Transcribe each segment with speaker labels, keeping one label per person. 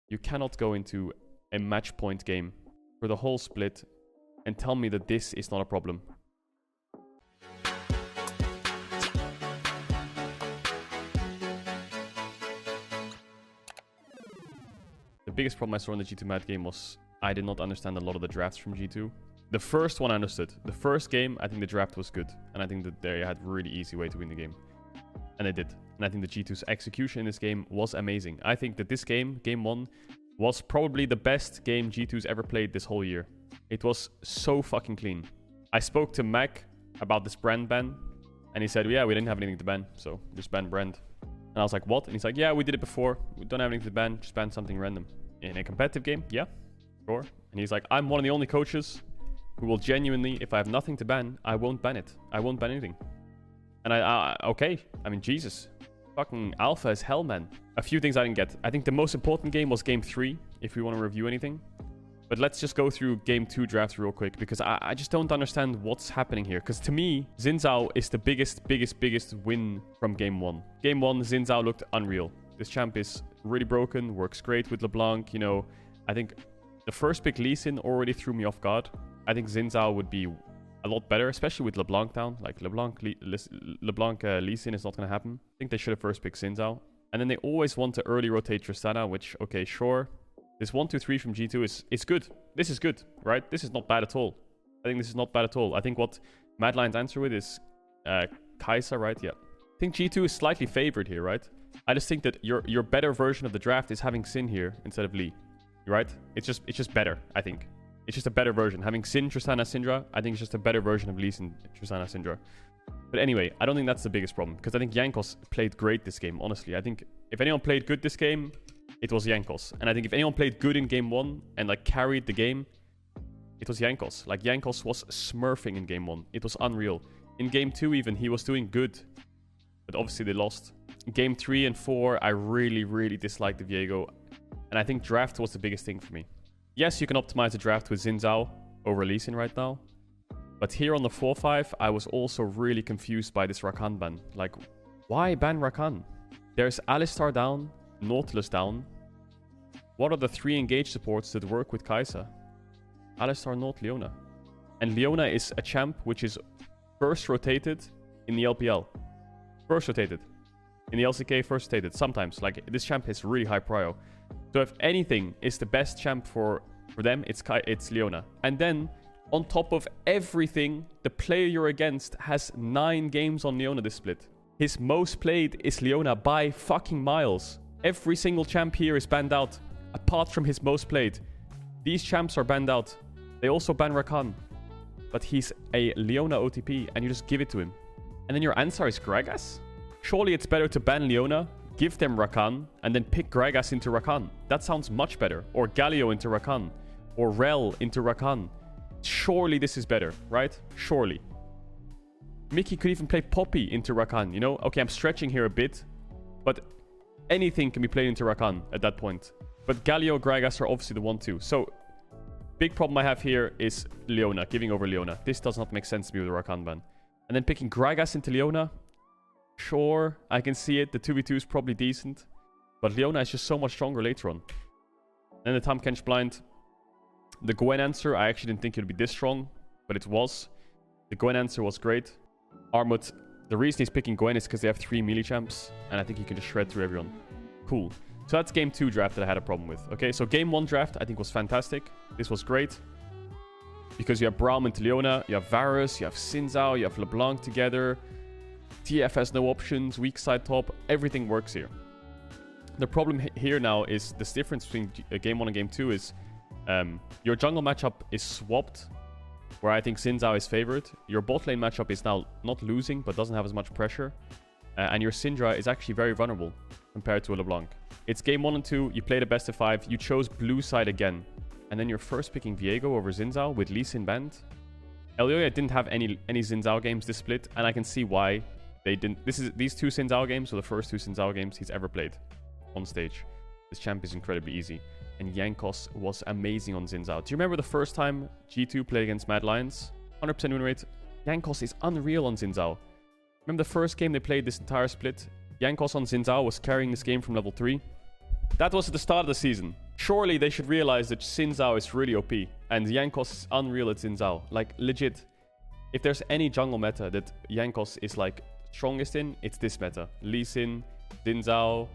Speaker 1: You cannot go into a match point game for the whole split and tell me that this is not a problem. The biggest problem I saw in the G2 Mad game was I did not understand a lot of the drafts from G2. The first one I understood. The first game, I think the draft was good. And I think that they had a really easy way to win the game. And they did. And I think the G2's execution in this game was amazing. I think that this game, game 1, was probably the best game G2's ever played this whole year. It was so fucking clean. I spoke to Mac about this brand ban. And he said, yeah, we didn't have anything to ban. So just ban brand. And I was like, what? And he's like, yeah, we did it before. We don't have anything to ban. Just ban something random. In a competitive game? Yeah, sure. And he's like, I'm one of the only coaches who will genuinely, if I have nothing to ban, I won't ban it. I won't ban anything. And okay. I mean, Jesus. Fucking alpha as hell, man. A few things I didn't get. I think the most important game was game 3, if we want to review anything. But let's just go through game 2 drafts real quick, because I just don't understand what's happening here. Because to me, Xin Zhao is the biggest win from game 1. Game 1, Xin Zhao looked unreal. This champ is really broken, works great with LeBlanc. You know, I think the first pick Lee Sin already threw me off guard. I think Xin Zhao would be a lot better, especially with LeBlanc down. Like LeBlanc Lee Sin is not going to happen. I think they should have first picked Xin Zhao. And then they always want to early rotate Tristana, which, okay, sure. This 1-2-3 from G2 is good. This is good, right? This is not bad at all. I think this is not bad at all. I think what Mad Lion's answer with is Kai'Sa, right? Yeah. I think G2 is slightly favored here, right? I just think that your better version of the draft is having Sin here instead of Lee, right? It's just better, I think. It's just a better version. Having Sin, Tristana, Syndra, I think it's just a better version of Lee Sin, Tristana, Syndra. But anyway, I don't think that's the biggest problem, because I think Jankos played great this game, honestly. I think if anyone played good this game, it was Jankos. And I think if anyone played good in game 1 and like carried the game, it was Jankos. Like Jankos was smurfing in game 1. It was unreal. In game 2 even, he was doing good. But obviously they lost. Game 3 and 4, I really disliked the Viego. And I think draft was the biggest thing for me. Yes, you can optimize the draft with Xin Zhao over Lee Sin right now. But here on the 4-5, I was also really confused by this Rakan ban. Like, why ban Rakan? There's Alistar down, Nautilus down. What are the 3 engaged supports that work with Kai'Sa? Alistar, Naut, Leona. And Leona is a champ which is first rotated in the LPL. First rotated. In the LCK, first rotated. Sometimes. Like, this champ is really high prio. So if anything is the best champ for them, it's Leona. And then, on top of everything, the player you're against has 9 games on Leona this split. His most played is Leona by fucking miles. Every single champ here is banned out, apart from his most played. These champs are banned out. They also ban Rakan. But he's a Leona OTP, and you just give it to him. And then your answer is Gragas? Surely it's better to ban Leona, give them Rakan, and then pick Gragas into Rakan. That sounds much better. Or Galio into Rakan. Or Rel into Rakan. Surely this is better, right? Surely. Mickey could even play Poppy into Rakan, you know? Okay, I'm stretching here a bit, but anything can be played into Rakan at that point. But Galio, Gragas are obviously the 1-2. So, big problem I have here is Leona, giving over Leona. This does not make sense to me with the Rakan ban. And then picking Gragas into Leona, sure, I can see it. The 2v2 is probably decent, but Leona is just so much stronger later on. Then the Tahm Kench blind. The Gwen answer, I actually didn't think it would be this strong, but it was. The Gwen answer was great. Armut, the reason he's picking Gwen is because they have 3 melee champs, and I think he can just shred through everyone. Cool. So that's game 2 draft that I had a problem with. Okay, so game 1 draft I think was fantastic. This was great. Because you have Braum into Leona, you have Varus, you have Xin Zhao, you have LeBlanc together. TF has no options, weak side top, everything works here. The problem here now is this difference between game 1 and game 2 is your jungle matchup is swapped, where I think Xin Zhao is favored. Your bot lane matchup is now not losing, but doesn't have as much pressure. And your Syndra is actually very vulnerable compared to a LeBlanc. It's game 1 and 2, you played a best of 5, you chose blue side again. And then you're first picking Viego over Xin Zhao with Lee Sin banned. Elioya didn't have any Xin Zhao games this split, and I can see why they didn't. These 2 Xin Zhao games were the first 2 Xin Zhao games he's ever played on stage. This champ is incredibly easy. And Jankos was amazing on Xin Zhao. Do you remember the first time G2 played against Mad Lions? 100% win rate. Jankos is unreal on Xin Zhao. Remember the first game they played this entire split? Jankos on Xin Zhao was carrying this game from level 3. That was at the start of the season. surely they should realize that Xin Zhao is really OP. And Jankos is unreal at Xin Zhao. Like, legit. If there's any jungle meta that Jankos is, like, strongest in, it's this meta. Lee Sin, Xin Zhao,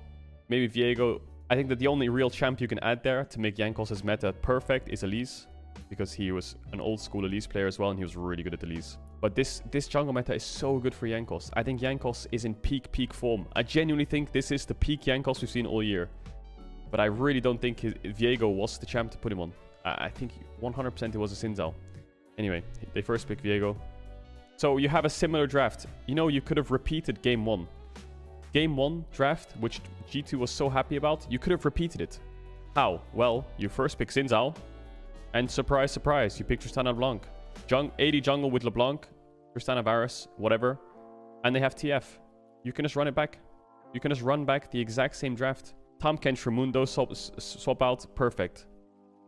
Speaker 1: maybe Viego. I think that the only real champ you can add there to make Jankos' meta perfect is Elise. Because he was an old school Elise player as well, and he was really good at Elise. But this jungle meta is so good for Jankos. I think Jankos is in peak form. I genuinely think this is the peak Jankos we've seen all year. But I really don't think Viego was the champ to put him on. I think 100% it was a Xin Zhao. Anyway, they first pick Viego. So you have a similar draft. You know, you could have repeated Game 1. Game 1 draft, which G2 was so happy about, you could have repeated it. How? Well, you first pick Xin Zhao. And surprise, surprise, you pick Tristana LeBlanc. 80 jungle with LeBlanc, Tristana Varus, whatever. And they have TF. You can just run it back. You can just run back the exact same draft. Tahm Kench Ramundo swap out, perfect.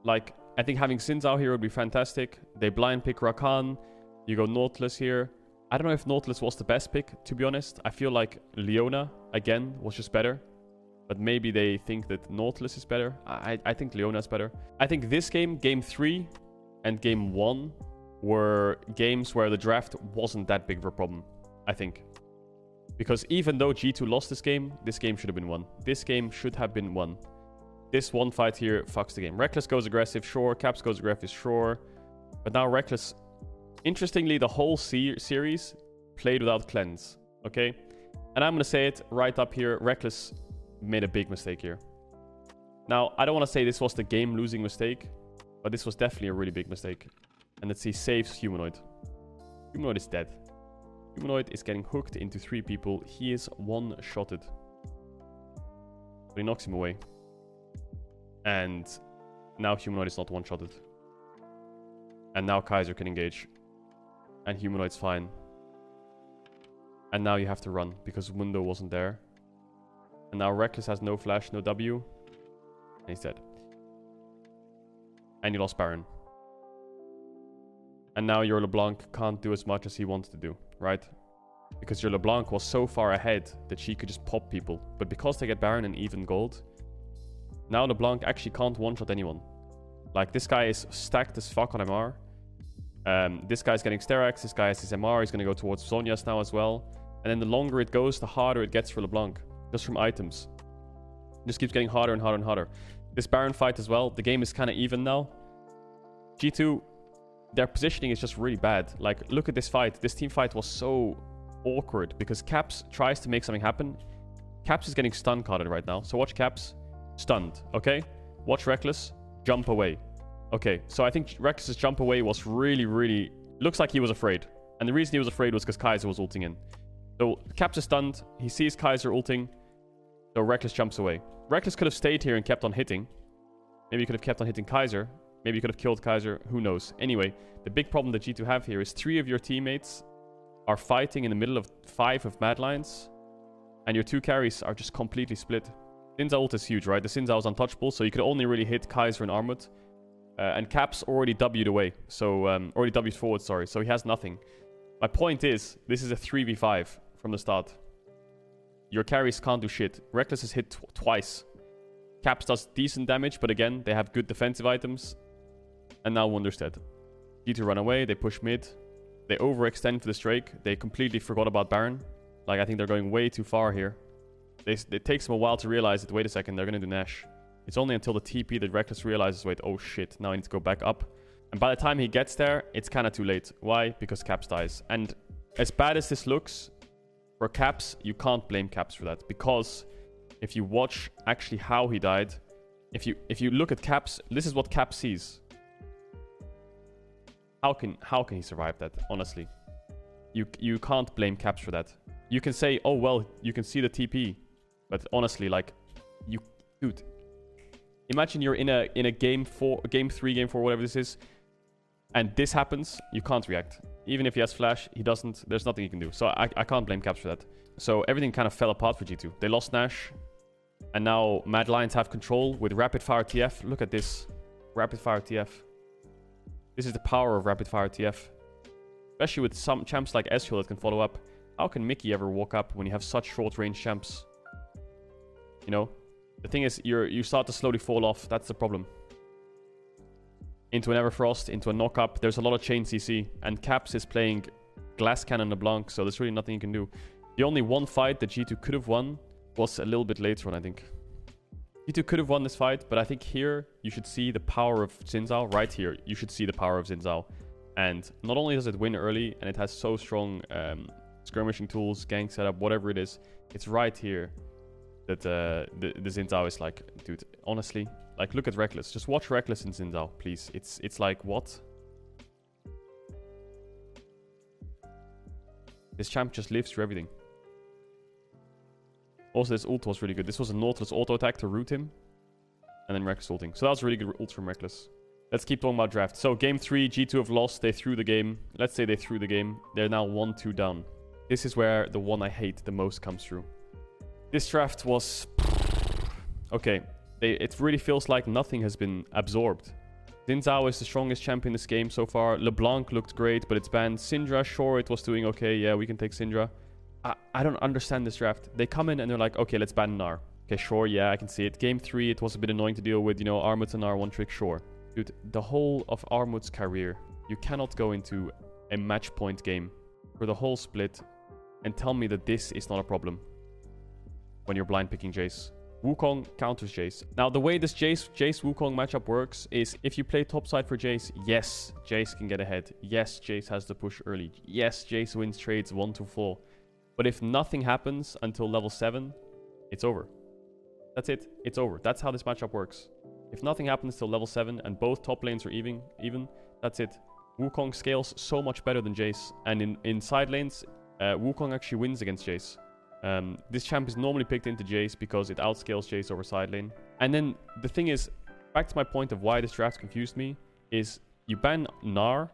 Speaker 1: Like, I think having Xin Zhao here would be fantastic. They blind pick Rakan. You go Nautilus here. I don't know if Nautilus was the best pick, to be honest. I feel like Leona, again, was just better. But maybe they think that Nautilus is better. I think Leona is better. I think this game, Game 3 and Game 1, were games where the draft wasn't that big of a problem, I think. Because even though G2 lost this game should have been won. This game should have been won. This one fight here fucks the game. Reckless goes aggressive, sure. Caps goes aggressive, sure. But now Reckless... Interestingly, the whole series played without cleanse, okay? And I'm going to say it right up here. Reckless made a big mistake here. Now, I don't want to say this was the game-losing mistake, but this was definitely a really big mistake. And let's see, saves Humanoid. Humanoid is dead. Humanoid is getting hooked into 3 people. He is one-shotted. But he knocks him away. And now Humanoid is not one-shotted. And now Kaiser can engage. And Humanoid's fine. And now you have to run because Mundo wasn't there. And now Reckless has no flash, no W. And he's dead. And you lost Baron. And now your LeBlanc can't do as much as he wanted to do, right? Because your LeBlanc was so far ahead that she could just pop people. But because they get Baron and even gold, now LeBlanc actually can't one-shot anyone. Like, this guy is stacked as fuck on MR. This guy's getting Sterak's, this guy has his MR, he's going to go towards Zhonya's now as well. And then the longer it goes, the harder it gets for LeBlanc. Just from items. It just keeps getting harder and harder and harder. This Baron fight as well, the game is kind of even now. G2, their positioning is just really bad. Like, look at this fight. This team fight was so awkward because Caps tries to make something happen. Caps is getting stun carded right now. So watch Caps. Stunned, okay? Watch Reckless. Jump away. Okay, so I think Reckless's jump away was really... Looks like he was afraid. And the reason he was afraid was because Kaiser was ulting in. So Caps is stunned. He sees Kaiser ulting. So Reckless jumps away. Reckless could have stayed here and kept on hitting. Maybe he could have kept on hitting Kaiser. Maybe he could have killed Kaiser. Who knows? Anyway, the big problem that G2 have here is 3 of your teammates are fighting in the middle of 5 of Mad Lions. And your 2 carries are just completely split. Xin Zhao ult is huge, right? The Xin Zhao is untouchable, so you could only really hit Kaiser and Armut. And Caps already W'd away. So, already W'd forward, sorry. So he has nothing. My point is, this is a 3v5 from the start. Your carries can't do shit. Reckless is hit twice. Caps does decent damage, but again, they have good defensive items. And now Wonder's dead. G2 run away, they push mid. They overextend for the Drake. They completely forgot about Baron. Like, I think they're going way too far here. It takes them a while to realize that, wait a second, they're going to do Nash. It's only until the TP that Reckless realizes, wait, oh shit, now I need to go back up. And by the time he gets there, it's kind of too late. Why? Because Caps dies. And as bad as this looks, for Caps, you can't blame Caps for that. Because if you watch actually how he died, if you look at Caps, this is what Caps sees. How can he survive that, honestly? You can't blame Caps for that. You can say, oh well, you can see the TP. But honestly, like, dude, imagine you're in a game 3, game 4, whatever this is, and this happens, you can't react. Even if he has flash, he doesn't. There's nothing he can do. So I can't blame Caps for that. So everything kind of fell apart for G2. They lost Nash, and now Mad Lions have control with Rapid Fire TF. Look at this. Rapid Fire TF. This is the power of Rapid Fire TF. Especially with some champs like Ezreal that can follow up. How can Mickey ever walk up when you have such short range champs? You know? The thing is, you start to slowly fall off. That's the problem. Into an Everfrost, into a knock-up. There's a lot of chain CC. And Caps is playing Glass Cannon LeBlanc, so there's really nothing you can do. The only one fight that G2 could have won was a little bit later on, I think. G2 could have won this fight, but I think here you should see the power of Xin Zhao. Right here, you should see the power of Xin Zhao. And not only does it win early, and it has so strong skirmishing tools, gank setup, whatever it is, it's right here that the Xin Zhao is like, dude, honestly, like look at Reckless. Just watch Reckless in Xin Zhao, please. It's like, what? This champ just lives through everything. Also, this ult was really good. This was a Nautilus auto attack to root him. And then Reckless ulting. So that was a really good ult from Reckless. Let's keep talking about draft. So game 3, G2 have lost. They threw the game. Let's say they threw the game. They're now 1-2 down. This is where the one I hate the most comes through. This draft was... Okay. It really feels like nothing has been absorbed. Xin Zhao is the strongest champion in this game so far. LeBlanc looked great, but it's banned. Syndra, sure, it was doing okay. Yeah, we can take Syndra. I don't understand this draft. They come in and they're like, okay, let's ban Gnar. Okay, sure, yeah, I can see it. Game 3, it was a bit annoying to deal with, you know, Armut and Gnar one trick, sure. Dude, the whole of Armut's career, you cannot go into a match point game for the whole split and tell me that this is not a problem when you're blind picking Jace. Wukong counters Jace. Now, the way this Jace-Wukong matchup works is if you play topside for Jace, yes, Jace can get ahead. Yes, Jace has the push early. Yes, Jace wins trades 1-4. But if nothing happens until level 7, it's over. That's it. It's over. That's how this matchup works. If nothing happens till level 7 and both top lanes are even, that's it. Wukong scales so much better than Jace. And in side lanes, Wukong actually wins against Jace. This champ is normally picked into Jace because it outscales Jace over side lane. And then the thing is, back to my point of why this draft confused me, is you ban Gnar,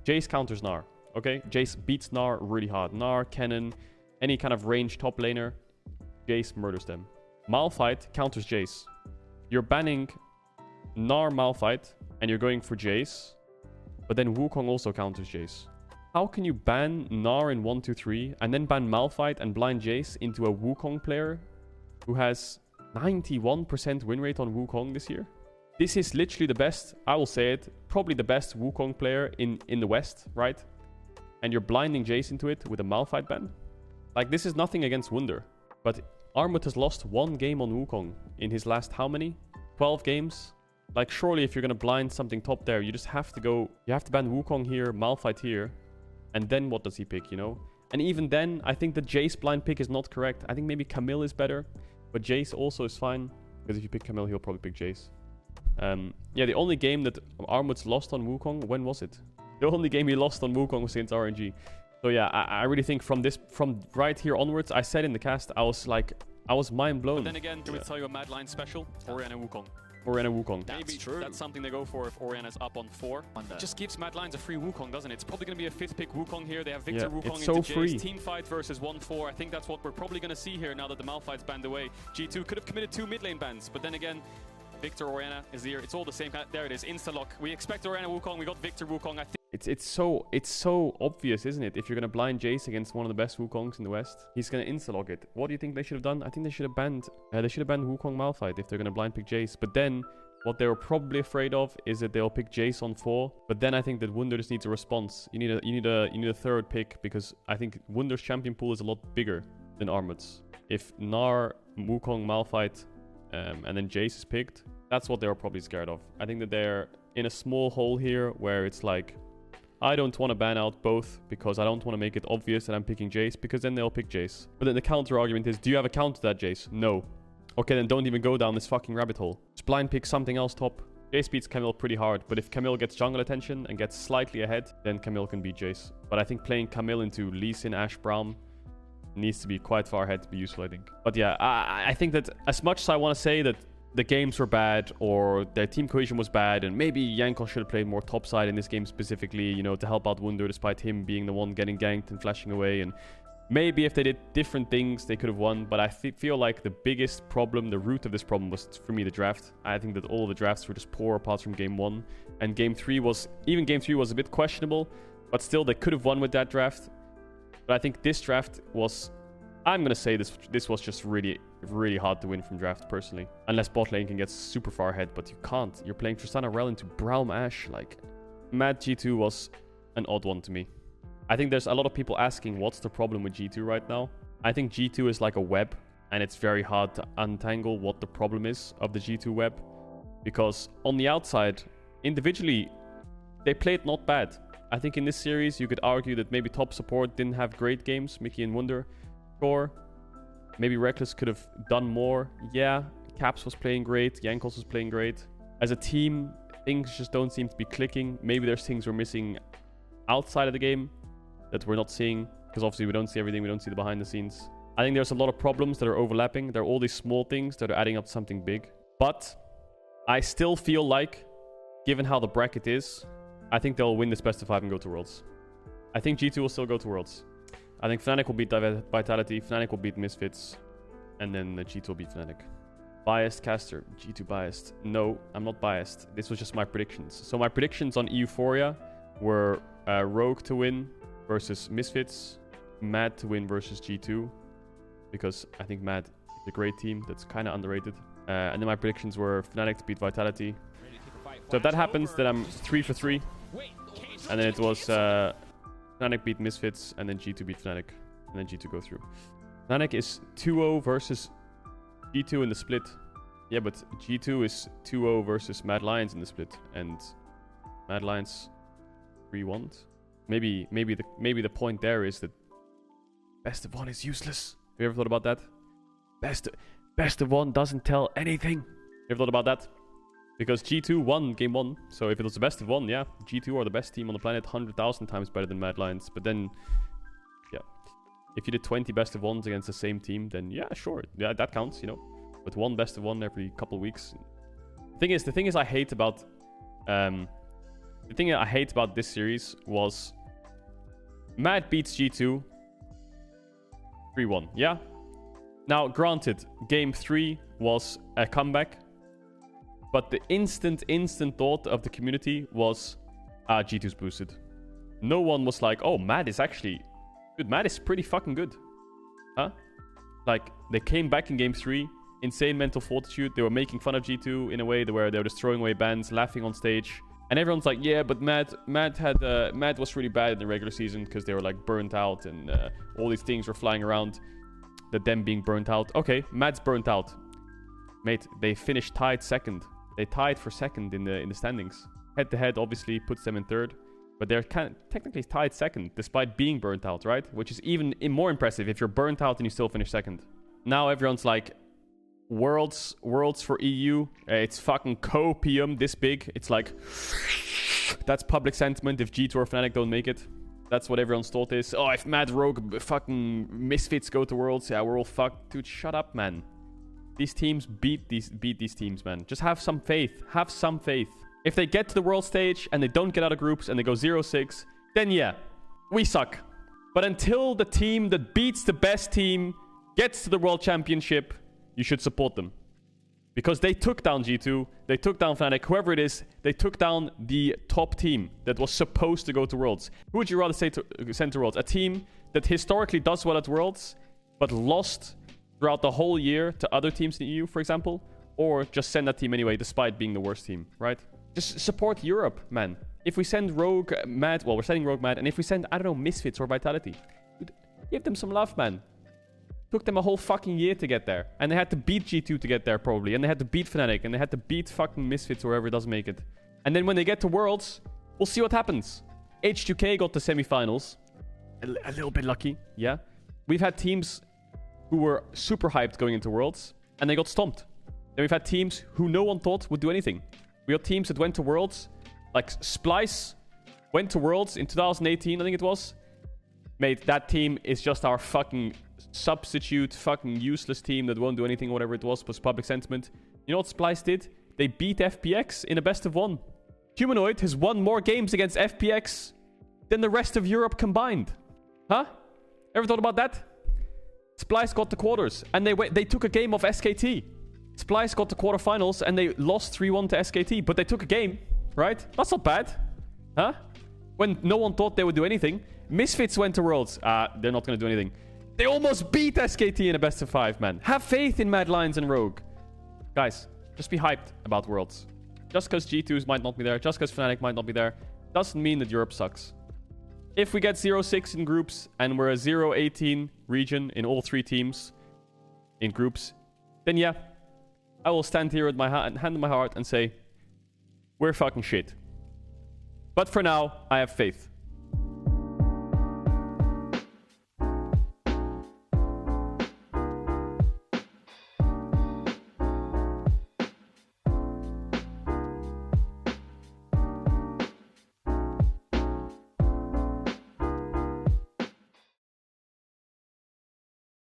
Speaker 1: Jace counters Gnar. Okay? Jace beats Gnar really hard. Gnar, Cannon, any kind of range top laner, Jace murders them. Malphite counters Jace. You're banning Gnar Malphite and you're going for Jace, but then Wukong also counters Jace. How can you ban Gnar in 1-2-3 and then ban Malphite and blind Jace into a Wukong player who has 91% win rate on Wukong this year? This is literally the best, I will say it, probably the best Wukong player in the West, right? And you're blinding Jace into it with a Malphite ban? Like, this is nothing against Wunder, but Armut has lost 1 game on Wukong in his last how many? 12 games? Like, surely if you're gonna blind something top there, you just have to go... You have to ban Wukong here, Malphite here, and then what does he pick, you know? And even then, I think the Jace blind pick is not correct. I think maybe Camille is better, but Jace also is fine, because if you pick Camille, he'll probably pick Jace. Yeah, the only game that Armut's lost on Wukong, when was it? The only game he lost on Wukong was against RNG. So yeah, I really think from right here onwards, I said in the cast, I was mind blown.
Speaker 2: But then again, do we tell you a Mad Line special? Orianna Wukong.
Speaker 1: Orianna Wukong.
Speaker 2: Maybe true. That's something they go for if Orianna's up on 4. It just gives Mad Lines a free Wukong, doesn't it? It's probably going to be a 5th pick Wukong here. They have Victor Wukong
Speaker 1: it's
Speaker 2: into
Speaker 1: so
Speaker 2: Jace.
Speaker 1: free.
Speaker 2: Team fight versus 1-4. I think that's what we're probably going to see here now that the Malphite's banned away. G2 could have committed 2 mid lane bans, but then again, Victor Orianna is here. It's all the same. There it is. Insta-lock. We expect Orianna Wukong. We got Victor Wukong. I think
Speaker 1: it's so obvious, isn't it? If you're gonna blind Jace against one of the best Wukongs in the West, he's gonna insta-log it. What do you think they should have done? I think they should have banned Wukong Malphite if they're gonna blind pick Jace. But then what they were probably afraid of is that they'll pick Jace on 4. But then I think that Wunder just needs a response. You need a third pick, because I think Wunder's champion pool is a lot bigger than Armut's. If Gnar, Wukong, Malphite, and then Jace is picked, that's what they were probably scared of. I think that they're in a small hole here where it's like, I don't want to ban out both because I don't want to make it obvious that I'm picking Jace, because then they'll pick Jace. But then the counter argument is, do you have a counter to that Jace? No. Okay, then don't even go down this fucking rabbit hole. Just blind pick something else top. Jace beats Camille pretty hard, but if Camille gets jungle attention and gets slightly ahead, then Camille can beat Jace. But I think playing Camille into Lee Sin, Ashe, Braum needs to be quite far ahead to be useful, I think. But yeah, I think that as much as I want to say that the games were bad or their team cohesion was bad, and maybe Yanko should have played more topside in this game specifically, you know, to help out Wunder despite him being the one getting ganked and flashing away, and maybe if they did different things they could have won. But I feel like the biggest problem, the root of this problem, was for me the draft. I think that all of the drafts were just poor apart from game 1, and game 3 was a bit questionable, but still they could have won with that draft. But I think this draft was, I'm going to say this was just really, really hard to win from draft, personally. Unless bot lane can get super far ahead, but you can't. You're playing Tristana Rell into Braum Ashe. Like, Mad G2 was an odd one to me. I think there's a lot of people asking what's the problem with G2 right now. I think G2 is like a web, and it's very hard to untangle what the problem is of the G2 web. Because on the outside, individually, they played not bad. I think in this series, you could argue that maybe top support didn't have great games. Mickey and Wunder, sure. Maybe Reckless could have done more. Yeah, Caps was playing great. Jankos was playing great. As a team, things just don't seem to be clicking. Maybe there's things we're missing outside of the game that we're not seeing. Because obviously we don't see everything. We don't see the behind the scenes. I think there's a lot of problems that are overlapping. There are all these small things that are adding up to something big. But I still feel like, given how the bracket is, I think they'll win this best of 5 and go to Worlds. I think G2 will still go to Worlds. I think Fnatic will beat Vitality, Fnatic will beat Misfits, and then G2 will beat Fnatic. Biased caster, G2 biased. No, I'm not biased. This was just my predictions. So my predictions on Euphoria were Rogue to win versus Misfits, Mad to win versus G2, because I think Mad is a great team that's kind of underrated. And then my predictions were Fnatic to beat Vitality. So if that happens, then I'm 3 for 3. And then it was Fnatic beat Misfits, and then G2 beat Fnatic, and then G2 go through. Fnatic is 2-0 versus G2 in the split. Yeah, but G2 is 2-0 versus Mad Lions in the split, and Mad Lions 3-1. Maybe the point there is that best of 1 is useless. Have you ever thought about that? Best of 1 doesn't tell anything. You ever thought about that? Because G2 won game 1, so if it was the best of 1, yeah, G2 are the best team on the planet, 100,000 times better than Mad Lions. But then, yeah, if you did 20 best of 1s against the same team, then yeah, sure, yeah, that counts, you know. But one best of 1 every couple of weeks. The thing is, I hate about this series was Mad beats G2 3-1, yeah. Now, granted, game 3 was a comeback. But the instant thought of the community was, G2's boosted. No one was like, oh, Mad is actually... Dude, Mad is pretty fucking good. Huh? Like, they came back in game 3. Insane mental fortitude. They were making fun of G2 in a way where they were just throwing away bans, laughing on stage. And everyone's like, yeah, but Mad was really bad in the regular season because they were like burnt out and all these things were flying around. That them being burnt out. Okay, Mad's burnt out. Mate, they finished tied second. They tied for second in the standings. Head-to-head obviously puts them in third. But they're kind of technically tied second, despite being burnt out, right? Which is even more impressive if you're burnt out and you still finish second. Now everyone's like, Worlds for EU. It's fucking copium this big. It's like, that's public sentiment if G2 or Fnatic don't make it. That's what everyone's thought is. Oh, if Mad Rogue fucking Misfits go to Worlds, yeah, we're all fucked. Dude, shut up, man. These teams beat these teams, man. Just have some faith. Have some faith. If they get to the world stage and they don't get out of groups and they go 0-6, then yeah, we suck. But until the team that beats the best team gets to the world championship, you should support them. Because they took down G2, they took down Fnatic, whoever it is, they took down the top team that was supposed to go to Worlds. Who would you rather send to Worlds? A team that historically does well at Worlds, but lost throughout the whole year to other teams in the EU, for example? Or just send that team anyway, despite being the worst team, right? Just support Europe, man. If we send Rogue Mad, well, we're sending Rogue Mad, and if we send, I don't know, Misfits or Vitality, give them some love, man. Took them a whole fucking year to get there. And they had to beat G2 to get there, probably. And they had to beat Fnatic, and they had to beat fucking Misfits or whoever doesn't make it. And then when they get to Worlds, we'll see what happens. H2K got the semifinals. A little bit lucky, yeah. We've had teams who were super hyped going into Worlds, and they got stomped. Then we've had teams who no one thought would do anything. We got teams that went to Worlds, like Splice went to Worlds in 2018, I think it was. Mate, that team is just our fucking substitute, fucking useless team that won't do anything, whatever it was public sentiment. You know what Splice did? They beat FPX in a best of 1. Humanoid has won more games against FPX than the rest of Europe combined. Huh? Ever thought about that? Splice got the quarters, and they took a game of SKT. Splice got the quarterfinals, and they lost 3-1 to SKT, but they took a game, right? That's not bad. Huh? When no one thought they would do anything. Misfits went to Worlds. They're not going to do anything. They almost beat SKT in a best of 5, man. Have faith in Mad Lions and Rogue. Guys, just be hyped about Worlds. Just because G2s might not be there, just because Fnatic might not be there, doesn't mean that Europe sucks. If we get 0-6 in groups and we're a 0-18 region in all 3 teams in groups, then yeah, I will stand here with my hand on my heart and say, we're fucking shit. But for now, I have faith.